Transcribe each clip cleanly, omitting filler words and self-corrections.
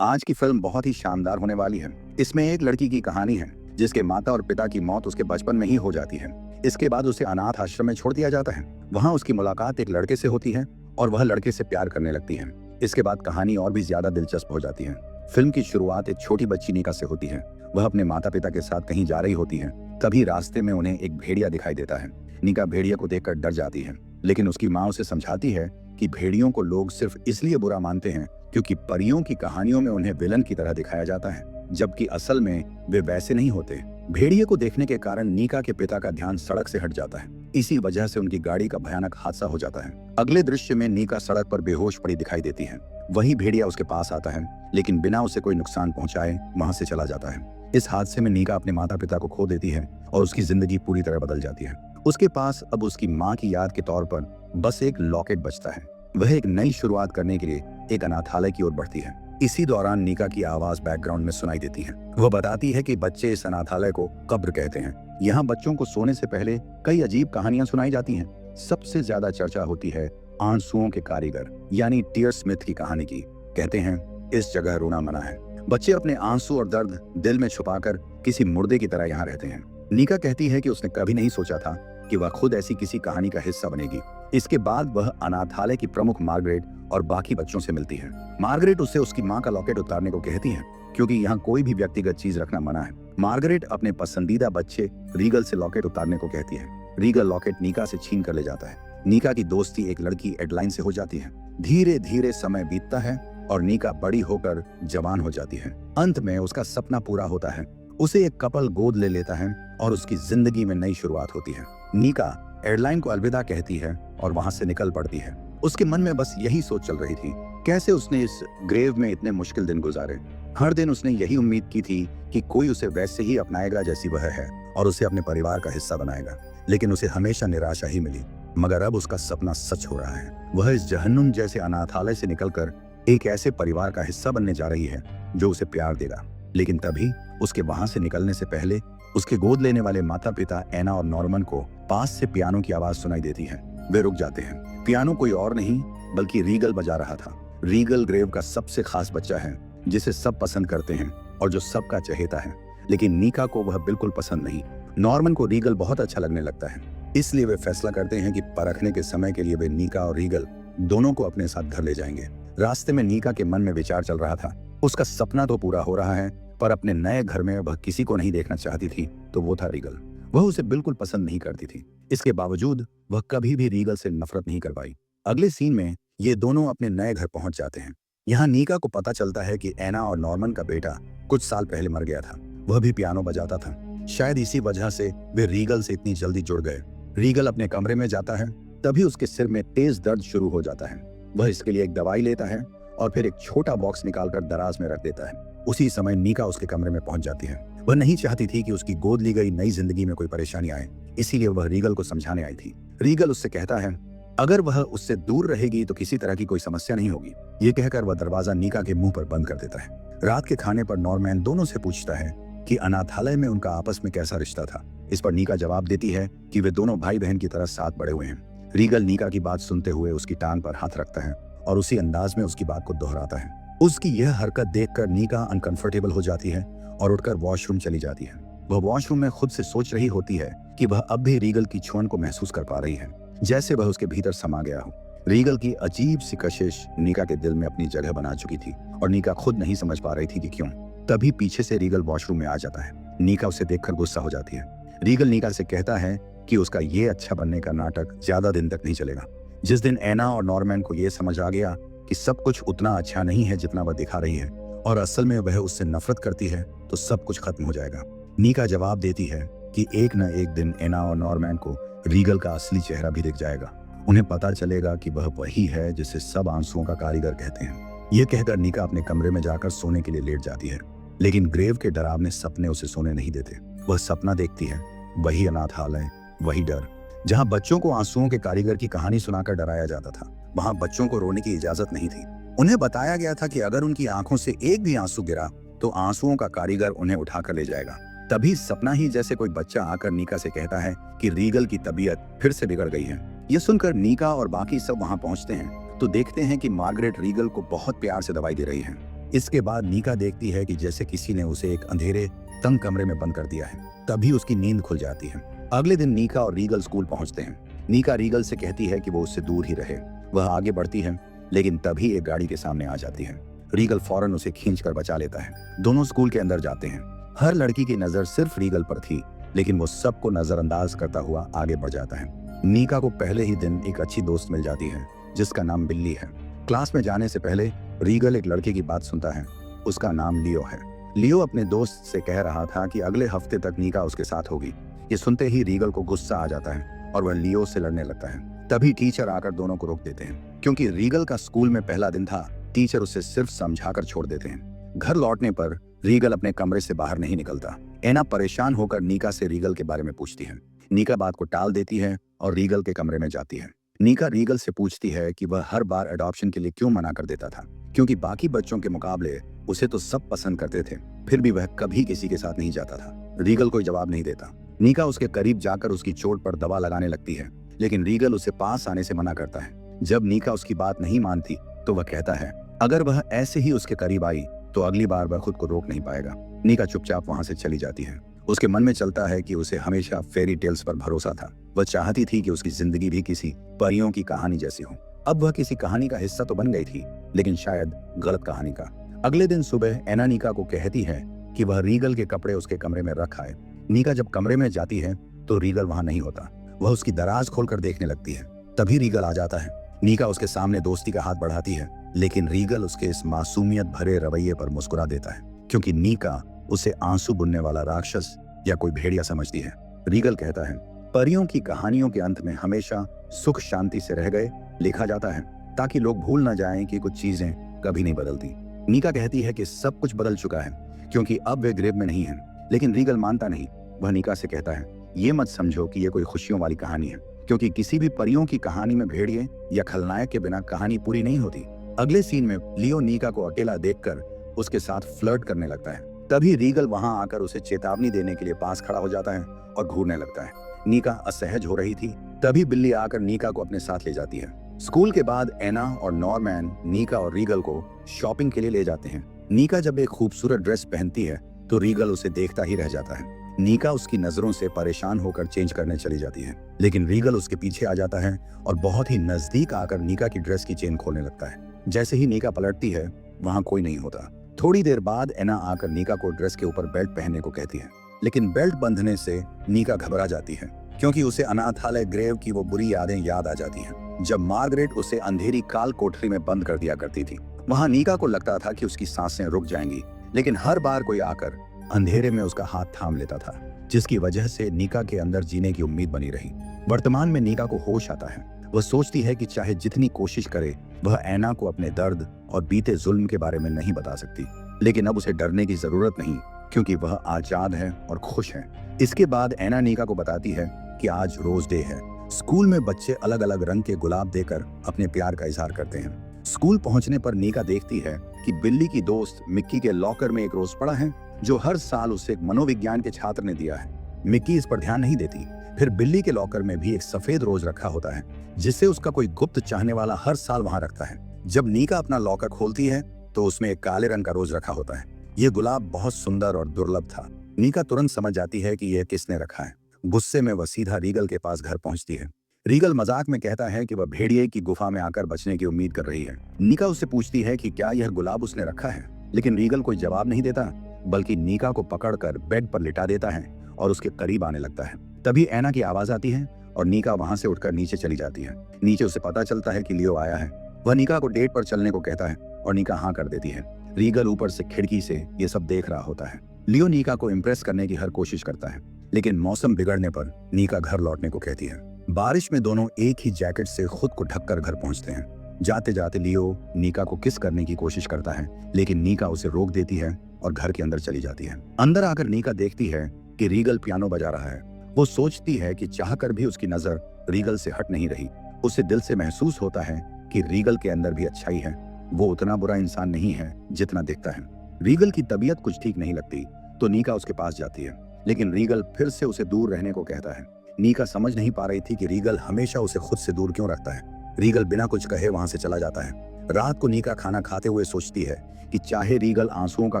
आज की फिल्म बहुत ही शानदार होने वाली है। इसमें एक लड़की की कहानी है जिसके माता और पिता की मौत उसके बचपन में ही हो जाती है। इसके बाद उसे अनाथ आश्रम में छोड़ दिया जाता है। वहाँ उसकी मुलाकात एक लड़के से होती है और वह लड़के से प्यार करने लगती है। इसके बाद कहानी और भी ज्यादा दिलचस्प हो जाती है। फिल्म की शुरुआत एक छोटी बच्ची निका से होती है। वह अपने माता पिता के साथ कहीं जा रही होती है। तभी रास्ते में उन्हें एक भेड़िया दिखाई देता है। निका भेड़िया को देखकर डर जाती है, लेकिन उसकी माँ उसे समझाती है कि भेड़ियों को लोग सिर्फ इसलिए बुरा मानते हैं क्योंकि परियों की कहानियों में उन्हें विलन की तरह दिखाया जाता है, जबकि असल में वे वैसे नहीं होते। भेड़िए को देखने के कारण नीका के पिता का ध्यान सड़क से हट जाता है। इसी वजह से उनकी गाड़ी का भयानक हादसा हो जाता है। अगले दृश्य में नीका सड़क पर बेहोश पड़ी दिखाई देती है। वही भेड़िया उसके पास आता है, लेकिन बिना उसे कोई नुकसान पहुंचाए वहां से चला जाता है। इस हादसे में नीका अपने माता पिता को खो देती है और उसकी जिंदगी पूरी तरह बदल जाती है। उसके पास अब उसकी माँ की याद के तौर पर बस एक लॉकेट बचता है। वह एक नई शुरुआत करने के लिए एक अनाथालय की ओर बढ़ती है। इसी दौरान नीका की आवाज बैकग्राउंड में सुनाई देती है। वह बताती है कि बच्चे इस अनाथालय को कब्र कहते हैं। यहाँ बच्चों को सोने से पहले कई अजीब कहानियां सुनाई जाती हैं। सबसे ज्यादा चर्चा होती है आंसुओं के कारीगर यानी टीयर स्मिथ की कहानी की। कहते हैं इस जगह रोना मना है। बच्चे अपने आंसू और दर्द दिल में छुपाकर किसी मुर्दे की तरह यहाँ रहते हैं। नीका कहती है कि उसने कभी नहीं सोचा था कि वह खुद ऐसी किसी कहानी का हिस्सा बनेगी। इसके बाद वह अनाथालय की प्रमुख मार्गरेट और बाकी बच्चों से मिलती है। मार्गरेट उसे उसकी माँ का लॉकेट उतारने को कहती है, क्योंकि यहाँ कोई भी व्यक्तिगत चीज रखना मना है। मार्गरेट अपने पसंदीदा बच्चे रीगल से लॉकेट उतारने को कहती है। रीगल लॉकेट नीका से छीन कर ले जाता है। नीका की दोस्ती एक लड़की एडलाइन से हो जाती है। धीरे धीरे समय बीतता है और नीका बड़ी होकर जवान हो जाती है। अंत में उसका सपना पूरा होता है। उसे एक कपल गोद ले लेता है और उसकी जिंदगी में नई शुरुआत होती है। नीका एयरलाइन को अलविदा कहती है और वहां से निकल पड़ती है। उसके मन में बस यही सोच चल रही थी, कैसे उसने इस ग्रेव में इतने मुश्किल दिन गुजारे। हर दिन उसने यही उम्मीद की थी कि कोई उसे वैसे ही अपनाएगा जैसी वह है और उसे अपने परिवार का हिस्सा बनाएगा, लेकिन उसे हमेशा निराशा ही मिली। मगर अब उसका सपना सच हो रहा है। वह इस जहन्नुम जैसे अनाथालय से निकलकर एक ऐसे परिवार का हिस्सा बनने जा रही है जो उसे प्यार देगा। लेकिन तभी उसके वहां से निकलने से पहले उसके गोद लेने वाले माता पिता एना और नॉर्मन को पास से पियानो की आवाज सुनाई देती है। वे रुक जाते हैं। पियानो कोई और नहीं बल्कि रीगल बजा रहा था। रीगल ग्रेव का सबसे खास बच्चा है जिसे सब पसंद करते हैं और जो सबका चहेता है, लेकिन नीका को वह बिल्कुल पसंद नहीं। नॉर्मन को रीगल बहुत अच्छा लगने लगता है, इसलिए वे फैसला करते हैं कि परखने के समय के लिए वे नीका और रीगल दोनों को अपने साथ घर ले जाएंगे। रास्ते में नीका के मन में विचार चल रहा था, उसका सपना तो पूरा हो रहा है, पर अपने नए घर में वह किसी को नहीं देखना चाहती थी, तो वो था रीगल। वह उसे बिल्कुल पसंद नहीं करती थी। इसके बावजूद वह कभी भी रीगल से नफरत नहीं कर पाई। अगले सीन में ये दोनों अपने नए घर पहुंच जाते हैं। यहाँ नीका को पता चलता है कि एना और नॉर्मन का बेटा कुछ साल पहले मर गया था। वह भी पियानो बजाता था। शायद इसी वजह से वे रीगल से इतनी जल्दी जुड़ गए। रीगल अपने कमरे में जाता है, तभी उसके सिर में तेज दर्द शुरू हो जाता है। वह इसके लिए एक दवाई लेता है और फिर एक छोटा बॉक्स निकालकर दराज में रख देता है। उसी समय नीका उसके कमरे में पहुंच जाती है। वह नहीं चाहती थी कि उसकी गोद ली गई नई जिंदगी में कोई परेशानी आए, इसीलिए वह रीगल को समझाने आई थी। रीगल उससे कहता है अगर वह उससे दूर रहेगी तो किसी तरह की कोई समस्या नहीं होगी। ये कहकर वह दरवाजा नीका के मुंह पर बंद कर देता है। रात के खाने पर नॉर्मैन दोनों से पूछता है कि अनाथालय में उनका आपस में कैसा रिश्ता था। इस पर नीका जवाब देती है कि वे दोनों भाई बहन की तरह साथ बड़े हुए हैं। रीगल नीका की बात सुनते हुए उसकी टांग पर हाथ रखता है और उसी अंदाज में उसकी बात को दोहराता है। उसकी यह हरकत देखकर नीका अनकंफर्टेबल हो जाती है और उठकर वॉशरूम चली जाती है। वह वॉशरूम में खुद से सोच रही होती है कि वह अब भी रीगल की छुअन को महसूस कर पा रही है, जैसे वह उसके भीतर समा गया हो। रीगल की अजीब सी कशिश नीका के दिल में अपनी जगह बना चुकी थी और नीका खुद नहीं समझ पा रही थी कि क्यों। तभी पीछे से रीगल वॉशरूम में आ जाता है। नीका उसे देखकर गुस्सा हो जाती है। रीगल नीका से कहता है कि उसका ये अच्छा बनने का नाटक ज्यादा दिन तक नहीं चलेगा। जिस दिन एना और नॉर्मैन को यह समझ आ गया कि सब कुछ उतना अच्छा नहीं है जितना वह दिखा रही है और असल में वह उससे नफरत करती है, तो सब कुछ खत्म हो जाएगा। नीका जवाब देती है कि एक न एक दिन एना और नॉर्मैन को रीगल का असली चेहरा भी दिख जाएगा। उन्हें पता चलेगा कि वह वही है जिसे सब आंसुओं का कारीगर कहते हैं। यह कहकर नीका अपने कमरे में जाकर सोने के लिए लेट जाती है, लेकिन ग्रेव के डरावने सपने उसे सोने नहीं देते। वह सपना देखती है, वही अनाथालय, वही डर, जहाँ बच्चों को आंसुओं के कारीगर की कहानी सुनाकर डराया जाता था। वहां बच्चों को रोने की इजाजत नहीं थी। उन्हें बताया गया था कि अगर उनकी आंखों से एक भी आंसू गिरा तो आंसुओं का कारीगर उन्हें उठाकर ले जाएगा। तभी सपना ही जैसे कोई बच्चा आकर नीका से कहता है कि रीगल की तबीयत फिर से बिगड़ गई है। ये सुनकर नीका और बाकी सब वहां पहुंचते हैं तो देखते हैं कि मार्गरेट रीगल को बहुत प्यार से दवाई दे रही है। इसके बाद नीका देखती है कि जैसे किसी ने उसे एक अंधेरे तंग कमरे में बंद कर दिया है। तभी उसकी नींद खुल जाती है। अगले दिन नीका और रीगल स्कूल पहुंचते हैं। नीका रीगल से कहती है कि वो उससे दूर ही रहे। वह आगे बढ़ती है, लेकिन तभी एक गाड़ी के सामने आ जाती है। रीगल फौरन उसे खींचकर बचा लेता है। दोनों स्कूल के अंदर जाते हैं। हर लड़की की नजर सिर्फ रीगल पर थी, लेकिन वो सबको नजरअंदाज करता हुआ आगे बढ़ जाता है। नीका को पहले ही दिन एक अच्छी दोस्त मिल जाती है जिसका नाम बिल्ली है। क्लास में जाने से पहले रीगल एक लड़के की बात सुनता है। उसका नाम लियो है। लियो अपने दोस्त से कह रहा था कि अगले हफ्ते तक नीका उसके साथ होगी। ये सुनते ही रीगल को गुस्सा आ जाता है और वह लियो से लड़ने लगता है। तभी टीचर आकर दोनों को रोक देते हैं। क्योंकि रीगल का स्कूल में पहला दिन था, टीचर उसे सिर्फ समझाकर छोड़ देते हैं। घर लौटने पर रीगल अपने कमरे से बाहर नहीं निकलता। एना परेशान होकर नीका से रीगल के बारे में पूछती है। नीका बात को टाल देती है और रीगल के कमरे में जाती है। नीका रीगल से पूछती है कि वह हर बार अडॉप्शन के लिए क्यों मना कर देता था, क्योंकि बाकी बच्चों के मुकाबले उसे तो सब पसंद करते थे, फिर भी वह कभी किसी के साथ नहीं जाता था। रीगल कोई जवाब नहीं देता। नीका उसके करीब जाकर उसकी चोट पर दवा लगाने लगती है, लेकिन रीगल उसे पास आने से मना करता है। जब नीका उसकी बात नहीं मानती तो वह कहता है अगर वह ऐसे ही उसके करीब आई तो अगली बार वह खुद को रोक नहीं पाएगा। नीका चुपचाप वहां से चली जाती है। उसके मन में चलता है कि उसे हमेशा फेरी टेल्स पर भरोसा था। वह चाहती थी कि उसकी जिंदगी भी किसी परियों की कहानी जैसी हो। अब वह किसी कहानी का हिस्सा तो बन गई थी, लेकिन शायद गलत कहानी का। अगले दिन सुबह एना नीका को कहती है कि वह रीगल के कपड़े उसके कमरे में रख आए। नीका जब कमरे में जाती है तो रीगल वहां नहीं होता। वह उसकी दराज खोलकर देखने लगती है। तभी रीगल आ जाता है। नीका उसके सामने दोस्ती का हाथ बढ़ाती है, लेकिन रीगल उसके इस मासूमियत भरे रवैये पर मुस्कुरा देता है, क्योंकि नीका उसे आंसू बुनने वाला राक्षस या कोई भेड़िया समझती है। रीगल कहता है परियों की कहानियों के अंत में हमेशा सुख शांति से रह गए लिखा जाता है, ताकि लोग भूल न जाएं कि कुछ चीजें कभी नहीं बदलती। नीका कहती है कि सब कुछ बदल चुका है, क्योंकि अब वे ग्रेव में नहीं है, लेकिन रीगल मानता नहीं। वह नीका से कहता है ये मत समझो कि ये कोई खुशियों वाली कहानी है, क्योंकि किसी भी परियों की कहानी में भेड़िए या खलनायक के बिना कहानी पूरी नहीं होती। अगले सीन में लियो नीका को अकेला देखकर उसके साथ फ्लर्ट करने लगता है। तभी रीगल वहां आकर उसे चेतावनी देने के लिए पास खड़ा हो जाता है और घूरने लगता है। नीका असहज हो रही थी, तभी बिल्ली आकर नीका को अपने साथ ले जाती है। स्कूल के बाद एना और नॉर्मैन नीका और रीगल को शॉपिंग के लिए ले जाते हैं। नीका जब एक खूबसूरत ड्रेस पहनती है तो रीगल उसे देखता ही रह जाता है। नीका उसकी नजरों से परेशान होकर चेंज करने चली जाती है, लेकिन रीगल उसके पीछे आ जाता है और बहुत ही नजदीक आकर नीका की ड्रेस की चेन खोलने लगता है। जैसे ही नीका पलटती है, वहां कोई नहीं होता। थोड़ी देर बाद एना आकर नीका को ड्रेस के ऊपर बेल्ट पहनने को कहती है, लेकिन बेल्ट बंधने से नीका घबरा जाती है, क्योंकि उसे अनाथालय ग्रेव की वो बुरी यादें याद आ जाती हैं, जब मार्गरेट उसे अंधेरी काल कोठरी में बंद कर दिया करती थी। वहां नीका को लगता था कि उसकी सांसें रुक जाएंगी, लेकिन हर बार कोई आकर अंधेरे में उसका हाथ थाम लेता था, जिसकी वजह से नीका के अंदर जीने की उम्मीद बनी रही। वर्तमान में नीका को होश आता है। वह सोचती है कि चाहे जितनी कोशिश करे, वह एना को अपने दर्द और बीते जुल्म के बारे में नहीं बता सकती, लेकिन अब उसे डरने की जरूरत नहीं, क्योंकि वह आजाद है और खुश है। इसके बाद एना नीका को बताती है कि आज रोज डे है। स्कूल में बच्चे अलग अलग रंग के गुलाब देकर अपने प्यार का इजहार करते हैं। स्कूल पहुंचने पर नीका देखती है कि बिल्ली की दोस्त मिक्की के लॉकर में एक रोज पड़ा है, जो हर साल उसे एक मनोविज्ञान के छात्र ने दिया है। मिक्की इस पर ध्यान नहीं देती। फिर बिल्ली के लॉकर में भी एक सफेद रोज रखा होता है, जिसे उसका कोई गुप्त चाहने वाला हर साल वहां रखता है। जब नीका अपना लॉकर खोलती है तो उसमें एक काले रंग का रोज रखा होता है। ये गुलाब बहुत सुंदर और दुर्लभ था। नीका तुरंत समझ जाती है कि यह किसने रखा है। गुस्से में वह सीधा रीगल के पास घर पहुंचती है। रीगल मजाक में कहता है कि वह भेड़िए की गुफा में आकर बचने की उम्मीद कर रही है। नीका उससे पूछती है कि क्या यह गुलाब उसने रखा है, लेकिन रीगल कोई जवाब नहीं देता, बल्कि नीका को पकड़कर बेड पर लिटा देता है और उसके करीब आने लगता है। तभी एना की आवाज आती है और नीका वहां से उठकर नीचे चली जाती है। नीचे उसे पता चलता है कि लियो आया है। वह नीका को डेट पर चलने को कहता है और नीका हाँ कर देती है। रीगल ऊपर से खिड़की से ये सब देख रहा होता है। लियो नीका को इम्प्रेस करने की हर कोशिश करता है, लेकिन मौसम बिगड़ने पर नीका घर लौटने को कहती है। बारिश में दोनों एक ही जैकेट से खुद को ढककर घर पहुंचते हैं। जाते जाते लियो नीका को किस करने की कोशिश करता है, लेकिन नीका उसे रोक देती है और घर के अंदर चली जाती है। अंदर आकर नीका देखती है कि रीगल पियानो बजा रहा है। वो सोचती है कि चाहकर भी उसकी नजर रीगल से हट नहीं रही। उसे दिल से महसूस होता है कि रीगल के अंदर भी अच्छाई है। वो उतना बुरा इंसान नहीं है जितना दिखता है। रीगल की तबीयत कुछ ठीक नहीं लगती तो नीका उसके पास जाती है, लेकिन रीगल फिर से उसे दूर रहने को कहता है। नीका समझ नहीं पा रही थी कि रीगल हमेशा उसे खुद से दूर क्यों रखता है। रीगल बिना कुछ कहे वहां से चला जाता है। रात को नीका खाना खाते हुए सोचती है कि चाहे रीगल आंसुओं का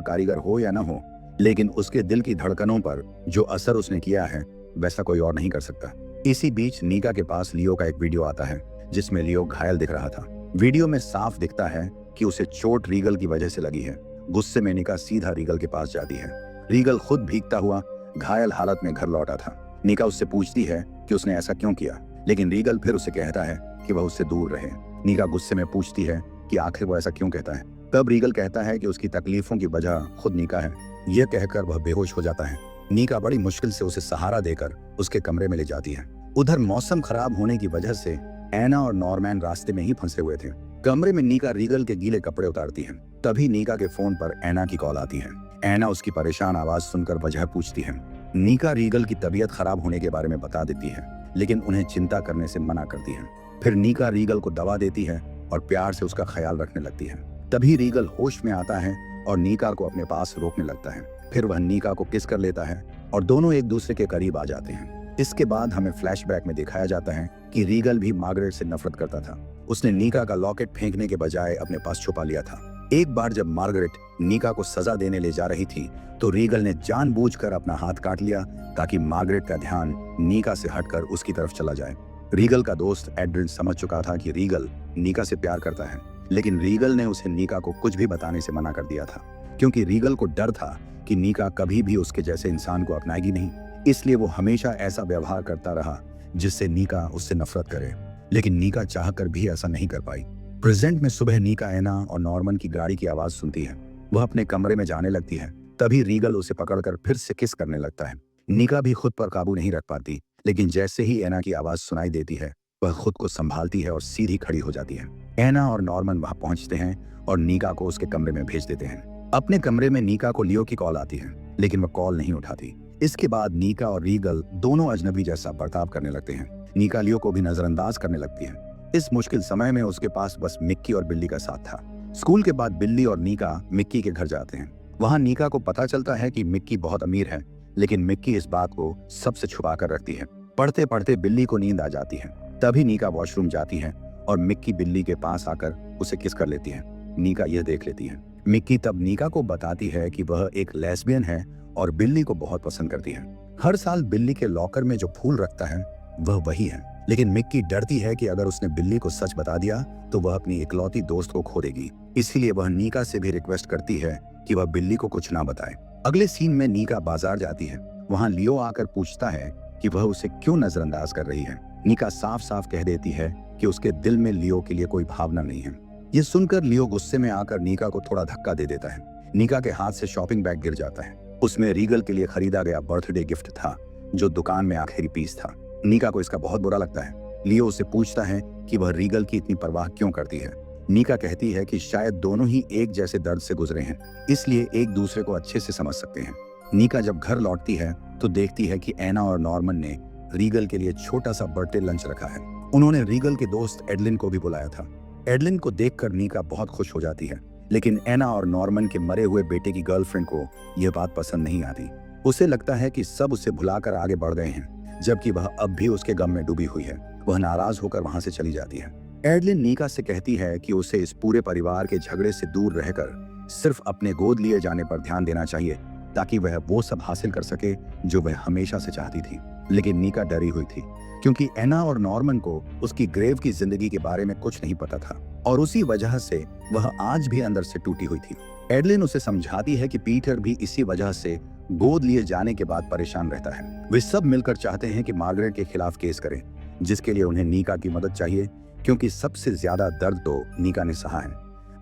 कारीगर हो या न हो, लेकिन उसके दिल की धड़कनों पर जो असर उसने किया है वैसा कोई और नहीं कर सकता। इसी बीच नीका के पास लियो का एक वीडियो आता है जिसमें लियो घायल दिख रहा था। वीडियो में साफ दिखता है कि उसे चोट रीगल की वजह से लगी है। गुस्से में नीका सीधा रीगल के पास जाती है। रीगल खुद भीगता हुआ घायल हालत में घर लौटा था। नीका उससे पूछती है कि उसने ऐसा क्यों किया, लेकिन रीगल फिर उसे कहता है कि वह उससे दूर रहे। नीका गुस्से में पूछती है कि आखिर वो ऐसा क्यों कहता है। तब रीगल कहता है कि उसकी तकलीफों की वजह खुद नीका है। यह कहकर वह बेहोश हो जाता है। नीका बड़ी मुश्किल से उसे सहारा देकर उसके कमरे में ले जाती है। उधर मौसम खराब होने की वजह से एना और नॉर्मैन रास्ते में ही फंसे हुए थे। कमरे में नीका रीगल के गीले कपड़े उतारती है। तभी नीका के फोन पर एना की कॉल आती है। एना उसकी परेशान आवाज सुनकर वजह पूछती है। नीका रीगल की तबीयत खराब होने के बारे में बता देती है, लेकिन उन्हें चिंता करने से मना करती है। फिर नीका रीगल को दवा देती है और प्यार से उसका ख्याल रखने लगती है। तभी रीगल होश में आता है और नीका को अपने पास रोकने लगता है। फिर वह नीका को किस कर लेता है और दोनों एक दूसरे के करीब आ जाते हैं। इसके बाद हमें फ्लैशबैक में दिखाया जाता है कि रीगल भी मार्गरेट से नफरत करता था। उसने नीका का लॉकेट फेंकने के बजाय अपने पास छुपा लिया था। एक बार जब मार्गरेट नीका को सजा देने ले जा रही थी तो रीगल ने जानबूझकर अपना हाथ काट लिया ताकि मार्गरेट का ध्यान नीका से हटकर उसकी तरफ चला जाए। रीगल का दोस्त एड्रिन समझ चुका था कि रीगल नीका से प्यार करता है, लेकिन रीगल ने उसे नीका को कुछ भी बताने से मना कर दिया था, क्योंकि रीगल को डर था कि नीका कभी भी उसके जैसे इंसान को अपनाएगी नहीं। इसलिए वो हमेशा ऐसा व्यवहार करता रहा जिससे नीका उससे नफरत करे, लेकिन नीका चाहकर भी ऐसा नहीं कर पाई। प्रेजेंट में सुबह नीका एना और नॉर्मन की गाड़ी की आवाज सुनती है। वह अपने कमरे में जाने लगती है। तभी रीगल उसे पकड़कर फिर से किस करने लगता है। नीका भी खुद पर काबू नहीं रख पाती, लेकिन जैसे ही एना की आवाज सुनाई देती है वह खुद को संभालती है और सीधी खड़ी हो जाती है। एना और नॉर्मन वहां पहुंचते हैं और नीका को उसके कमरे में भेज देते हैं। अपने कमरे में नीका को लियो की कॉल आती है, लेकिन वह कॉल नहीं उठाती। इसके बाद नीका और रीगल दोनों अजनबी जैसा बर्ताव करने लगते हैं। नीका लियो को भी नजरअंदाज करने लगती है। इस मुश्किल समय में उसके पास बस मिक्की और बिल्ली का साथ था। स्कूल के बाद बिल्ली और नीका मिक्की के घर जाते हैं। वहां नीका को पता चलता है कि मिक्की बहुत अमीर है, लेकिन मिक्की इस बात को सबसे छुपा कर रखती है। पढ़ते पढ़ते बिल्ली को नींद आ जाती है। तभी नीका वॉशरूम जाती है और मिक्की बिल्ली के पास आकर उसे किस कर लेती है। नीका यह देख लेती है। मिक्की तब नीका को बताती है कि वह एक लेस्बियन है और बिल्ली को बहुत पसंद करती है। हर साल बिल्ली के लॉकर में जो फूल रखता है वह वही है, लेकिन मिक्की डरती है कि अगर उसने बिल्ली को सच बता दिया तो वह अपनी इकलौती दोस्त को खो देगी। इसीलिए वह नीका से भी रिक्वेस्ट करती है कि वह बिल्ली को कुछ ना बताए। अगले सीन में नीका बाजार जाती है। वहां लियो आकर पूछता है कि वह उसे क्यों नजरअंदाज कर रही है। नीका साफ साफ कह देती है कि उसके दिल में लियो के लिए कोई भावना नहीं है। ये सुनकर लियो गुस्से में आकर नीका को थोड़ा धक्का दे देता है। नीका के हाथ से शॉपिंग बैग गिर जाता है। उसमें रीगल के लिए खरीदा गया बर्थडे गिफ्ट था, जो दुकान में आखिरी पीस था। नीका को इसका बहुत बुरा लगता है। लियो उससे पूछता है कि वह रीगल की इतनी परवाह क्यों करती है। नीका कहती है कि शायद दोनों ही एक जैसे दर्द से गुजरे हैं, इसलिए एक दूसरे को अच्छे से समझ सकते हैं। नीका जब घर लौटती है तो देखती है कि एना और नॉर्मन ने रीगल के लिए छोटा सा बर्थडे लंच रखा है। उन्होंने रीगल के दोस्त एडलिन को भी बुलाया था। एडलिन को देखकर नीका बहुत खुश हो जाती है, लेकिन एना और नॉर्मन के मरे हुए बेटे की गर्लफ्रेंड को यह बात पसंद नहीं आती। उसे लगता है कि सब उसे भुलाकर आगे बढ़ गए हैं, जबकि वह अब भी उसके गम में डूबी हुई है। वह नाराज होकर वहां से चली जाती है। एडलिन नीका से कहती है कि उसे इस पूरे परिवार के झगड़े से दूर रहकर सिर्फ अपने गोद लिए जाने पर ध्यान देना चाहिए, ताकि वह वो सब हासिल कर सके जो वह हमेशा से चाहती थी। लेकिन नीका डरी हुई थी, क्योंकि एना और नॉर्मन को उसकी ग्रेव की जिंदगी के बारे में कुछ नहीं पता था, और उसी वजह से वह आज भी अंदर से टूटी हुई थी। एडलिन उसे समझाती है कि पीटर भी इसी वजह से गोद लिए जाने के बाद परेशान रहता है। वे सब मिलकर चाहते हैं कि मार्गरेट के खिलाफ केस करें, जिसके लिए उन्हें नीका की मदद चाहिए, क्योंकि सबसे ज्यादा दर्द तो नीका ने सहा है।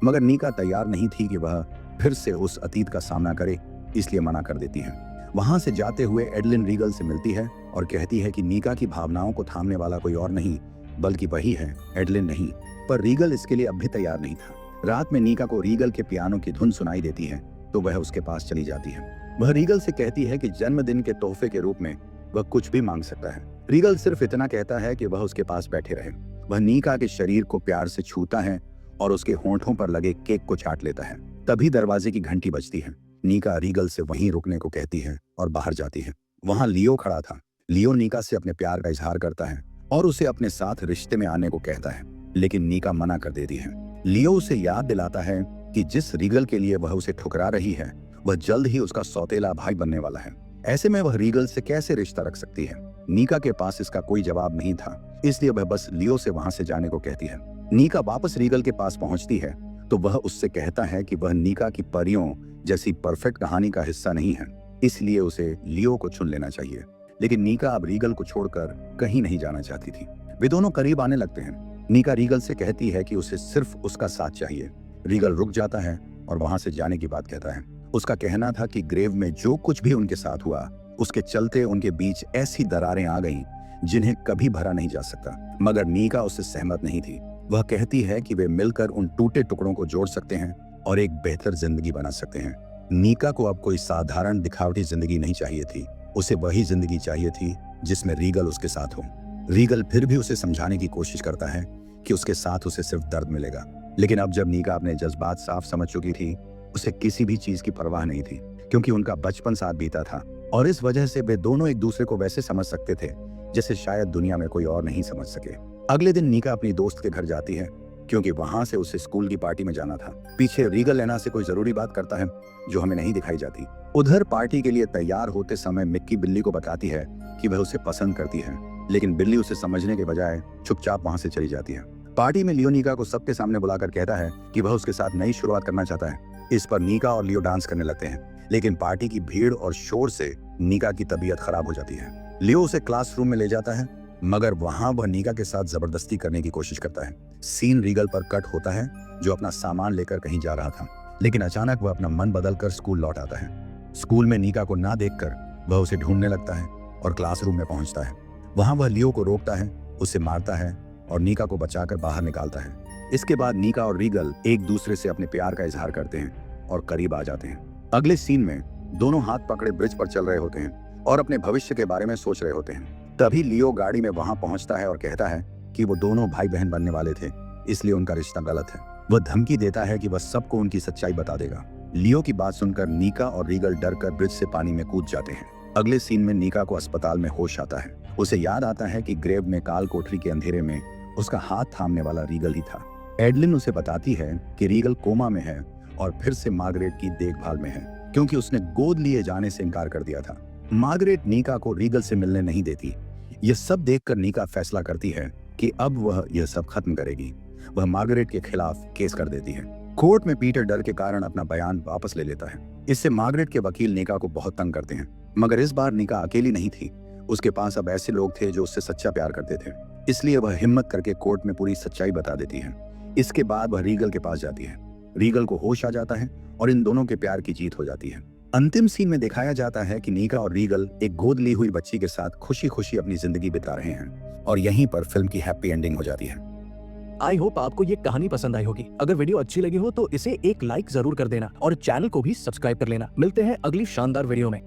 मगर नीका तैयार नहीं थी कि वह फिर से उस अतीत का सामना करे, इसलिए मना कर देती है। वहां से जाते हुए एडलिन रीगल से मिलती है और कहती है कि नीका की भावनाओं को थामने वाला कोई और नहीं बल्कि वही है, एडलिन नहीं। पर रीगल इसके लिए अब भी तैयार नहीं था। रात में नीका को रीगल के पियानो की धुन सुनाई देती है तो वह उसके पास चली जाती है। वह रीगल से कहती है कि जन्मदिन के तोहफे के रूप में वह कुछ भी मांग सकता है। रीगल सिर्फ इतना कहता है कि वह उसके पास बैठे रहे। वह नीका के शरीर को प्यार से छूता है और उसके होंठों पर लगे केक को चाट लेता है। तभी दरवाजे की घंटी बजती है। नीका रीगल से वहीं रुकने को कहती है और बाहर जाती है। वहां लियो खड़ा था। लियो नीका से अपने प्यार का इजहार करता है और उसे अपने साथ रिश्ते में आने को कहता है, लेकिन नीका मना कर देती है। लियो उसे याद दिलाता है कि जिस रीगल के लिए वह उसे ठुकरा रही है वह जल्द ही उसका सौतेला भाई बनने वाला है। ऐसे में वह रीगल से कैसे रिश्ता रख सकती है? नीका के पास इसका कोई जवाब नहीं था, इसलिए वह बस लियो से वहां से जाने को कहती है। नीका वापस रीगल के पास पहुंचती है तो वह उससे कहता है कि वह नीका की परियों जैसी परफेक्ट कहानी का हिस्सा नहीं है, इसलिए उसे लियो को चुन लेना चाहिए। लेकिन नीका अब रीगल को छोड़कर कहीं नहीं जाना चाहती थी। वे दोनों करीब आने लगते हैं। नीका रीगल से कहती है कि उसे सिर्फ उसका साथ चाहिए। रीगल रुक जाता है और वहां से जाने की बात कहता है। उसका कहना था कि ग्रेव में जो कुछ भी उनके साथ हुआ उसके चलते उनके बीच ऐसी दरारें आ गईं जिन्हें कभी भरा नहीं जा सकता। मगर नीका उससे सहमत नहीं थी। वह कहती है कि वे मिलकर उन टूटे टुकड़ों को जोड़ सकते हैं और एक बेहतर जिंदगी बना सकते हैं। नीका को अब कोई साधारण दिखावटी जिंदगी नहीं चाहिए थी, उसे वही जिंदगी चाहिए थी जिसमें रीगल उसके साथ हो। रीगल फिर भी उसे समझाने की कोशिश करता है कि उसके साथ उसे सिर्फ दर्द मिलेगा, लेकिन अब जब नीका अपने जज्बात साफ समझ चुकी थी उसे किसी भी चीज की परवाह नहीं थी, क्योंकि उनका बचपन साथ बीता था और इस वजह से वे दोनों एक दूसरे को वैसे समझ सकते थे जैसे शायद दुनिया में कोई और नहीं समझ सके। अगले दिन नीका अपनी दोस्त के घर जाती है क्योंकि वहां से उसे स्कूल की पार्टी में जाना था। पीछे रीगल लेना से कोई जरूरी बात करता है जो हमें नहीं दिखाई जाती। उधर पार्टी के लिए तैयार होते समय मिक्की बिल्ली को बताती है कि वह उसे पसंद करती है, लेकिन बिल्ली उसे समझने के बजाय चुपचाप वहां से चली जाती है। पार्टी में लियो नीका को सबके सामने बुलाकर कहता है कि वह उसके साथ नई शुरुआत करना चाहता है। इस पर नीका और लियो डांस करने लगते हैं, लेकिन पार्टी की भीड़ और शोर से नीका की तबीयत खराब हो जाती है। लियो उसे क्लासरूम में ले जाता है, मगर वहां वह नीका के साथ जबरदस्ती करने की कोशिश करता है। सीन रीगल पर कट होता है जो अपना सामान लेकर कहीं जा रहा था, लेकिन अचानक वह अपना मन बदलकर स्कूल लौट आता है। स्कूल में नीका को ना देखकर वह उसे ढूंढने लगता है और क्लासरूम में पहुंचता है। वहां वह लियो को रोकता है, उसे मारता है और नीका को बचाकर बाहर निकालता है। इसके बाद नीका और रीगल एक दूसरे से अपने प्यार का इजहार करते हैं और करीब आ जाते हैं। अगले सीन में दोनों हाथ पकड़े ब्रिज पर चल रहे होते हैं और अपने भविष्य के बारे में सोच रहे होते हैं। तभी लियो गाड़ी में वहां पहुंचता है और कहता है कि वो दोनों भाई बहन बनने वाले थे, इसलिए उनका रिश्ता गलत है। वह धमकी देता है कि वह सबको उनकी सच्चाई बता देगा। लियो की बात सुनकर नीका और रीगल डरकर ब्रिज से पानी में कूद जाते हैं। अगले सीन में नीका को अस्पताल में होश आता है। उसे याद आता है कि ग्रेव में काल कोठरी के अंधेरे में उसका हाथ थामने वाला रीगल ही था। एडलिन उसे बताती है कि रीगल कोमा में है और फिर से मार्गरेट की देखभाल में है, क्योंकि उसने गोद लिए जाने से इनकार कर दिया था। मार्गरेट नीका को रीगल से मिलने नहीं देती। यह सब देखकर नीका फैसला करती है कि अब वह यह सब खत्म करेगी। वह मार्गरेट के खिलाफ केस कर देती है। कोर्ट में पीटर डर के कारण अपना बयान वापस ले लेता है। इससे मार्गरेट के वकील नीका को बहुत तंग करते हैं, मगर इस बार नीका अकेली नहीं थी। उसके पास अब ऐसे लोग थे जो उससे सच्चा प्यार करते थे, इसलिए वह हिम्मत करके कोर्ट में पूरी सच्चाई बता देती है। इसके बाद वह रीगल के पास जाती है। रीगल को होश आ जाता है और इन दोनों के प्यार की जीत हो जाती है। अंतिम सीन में दिखाया जाता है कि नीका और रीगल एक गोद ली हुई बच्ची के साथ खुशी खुशी अपनी जिंदगी बिता रहे हैं और यहीं पर फिल्म की हैप्पी एंडिंग हो जाती है। आई होप आपको ये कहानी पसंद आई होगी। अगर वीडियो अच्छी लगी हो तो इसे एक लाइक जरूर कर देना और चैनल को भी सब्सक्राइब कर लेना। मिलते हैं अगली शानदार वीडियो में।